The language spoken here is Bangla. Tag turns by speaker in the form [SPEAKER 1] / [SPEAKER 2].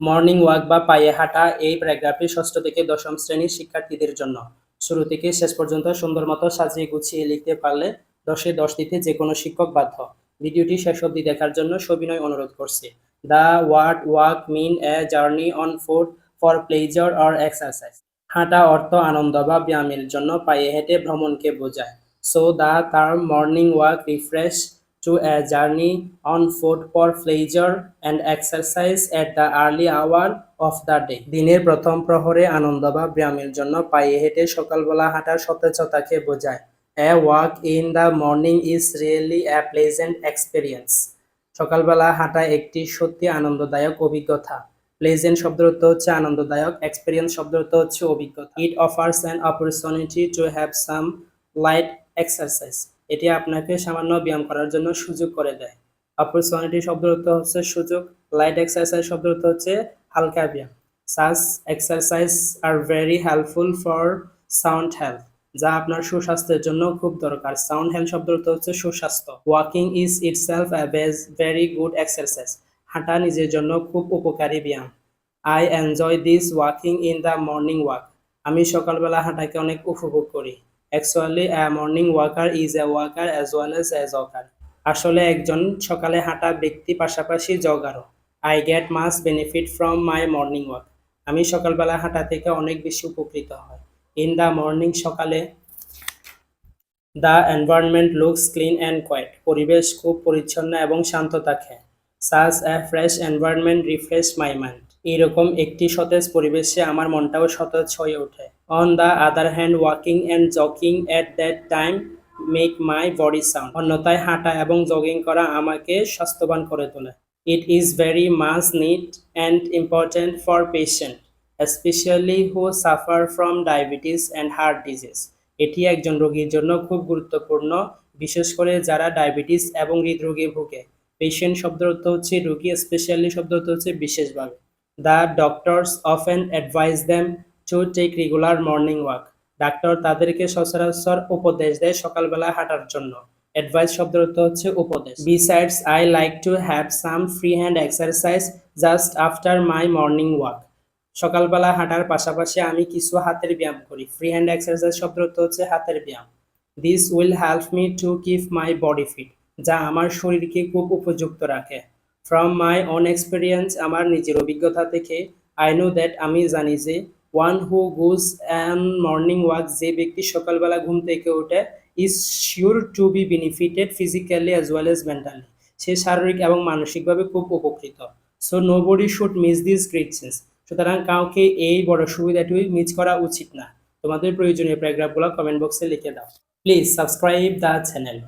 [SPEAKER 1] মর্নিং ওয়াক বা পায়ে হাঁটা এই প্যারাগ্রাফটি ষষ্ঠ থেকে দশম শ্রেণীর শিক্ষার্থীদের জন্য। শুরু থেকে শেষ পর্যন্ত সুন্দর মতো সাজিয়ে গুছিয়ে লিখতে পারলে 10-এ 10 দিতে যে কোনো শিক্ষক বাধ্য। ভিডিওটি শেষ অবধি দেখার জন্য সবিনয় অনুরোধ করছি। The word walk mean a journey on foot for pleasure or exercise. হাঁটা অর্থ আনন্দ বা ব্যায়ামের জন্য পায়ে হেঁটে ভ্রমণকে বোঝায়। So the term morning walk refresh to a journey on foot for pleasure and exercise at the early hour of the day. দিনের প্রথম প্রহরে আনন্দ বা ব্যায়ামের জন্য পায়ে হেঁটে সকালবেলা হাঁটার সতেজতাকে বোঝায়। A walk in the morning is really a pleasant experience. সকালবেলা হাঁটা একটি সত্যি আনন্দদায়ক অভিজ্ঞতা। প্লেজেন্ট শব্দের অর্থ হচ্ছে আনন্দদায়ক, এক্সপেরিয়েন্স শব্দের অর্থ হচ্ছে অভিজ্ঞতা। ইট offers an opportunity to have some light exercise. এটি আপনাকে সামান্য ব্যায়াম করার জন্য সুযোগ করে দেয়। অপরচুনিটি শব্দের অর্থ হচ্ছে সুযোগ, লাইট এক্সারসাইজ শব্দের অর্থ হচ্ছে হালকা ব্যায়াম। Such exercise are very helpful for sound health, যা আপনার সুস্বাস্থ্যের জন্য খুব দরকার। সাউন্ড হেলথ শব্দের অর্থ হচ্ছে সুস্বাস্থ্য। Walking is itself a very good exercise. হাঁটা নিজের জন্য খুব উপকারী ব্যায়াম। I enjoy this walking in the morning walk. আমি সকালবেলা হাঁটাকে অনেক উপভোগ করি। Actually, a morning walker is a walker as well as a jogger. আসলে একজন সকালে হাঁটা ব্যক্তি পাশাপাশি জগারও। I get much benefit from my morning walk. আমি সকালবেলা হাঁটা থেকে অনেক বেশি উপকৃত হই। In the morning সকালে the environment looks clean and quiet. পরিবেশ খুব পরিচ্ছন্ন এবং শান্ত থাকে। Such a fresh environment refresh my mind. এরকম একটি সতেজ পরিবেশে আমার মনটাও সতেজ হয়ে ওঠে। On the other hand, walking and jogging at that time make my body sound. অন্যথায় হাঁটা এবং জগিং করা আমাকে স্বাস্থ্যবান করে তোলে। It is very much need and important for patient, especially who suffer from diabetes and heart disease. এটি একজন রোগীর জন্য খুব গুরুত্বপূর্ণ, বিশেষ করে যারা ডায়াবেটিস এবং হৃদরোগে ভোগে। পেশেন্ট শব্দের অর্থ হচ্ছে রোগী, স্পেশালি শব্দের অর্থ হচ্ছে বিশেষভাবে। The doctors often advise them to take regular morning walk. Doctor তাদেরকে সচরাচর উপদেশ দেয় সকালবেলা হাঁটার জন্য। অ্যাডভাইস শব্দের অর্থ হচ্ছে উপদেশ। Besides, I like to have some free hand exercise just after my morning walk. সকালবেলা হাঁটার পাশাপাশি আমি কিছু হাতের ব্যায়াম করি। ফ্রি হ্যান্ড এক্সারসাইজ শব্দের অর্থ হচ্ছে হাতের ব্যায়াম। This will help me to keep my body fit. যা আমার শরীরকে খুব উপযুক্ত রাখে। From my own experience, আমার নিজের অভিজ্ঞতা থেকে I know that আমি জানি যে one who goes on morning walk, যে ব্যক্তি সকালবেলা ঘুম থেকে ওঠে, is sure to be benefited physically as well as mentally. সে শারীরিক এবং মানসিকভাবে খুব উপকৃত। So nobody should miss these great things. সুতরাং কাউকে এই বড় সুবিধাটি মিস করা উচিত না। তোমাদের প্রয়োজনীয় প্যারাগ্রাফগুলো কমেন্ট বক্সে লিখে দাও। Please subscribe the channel.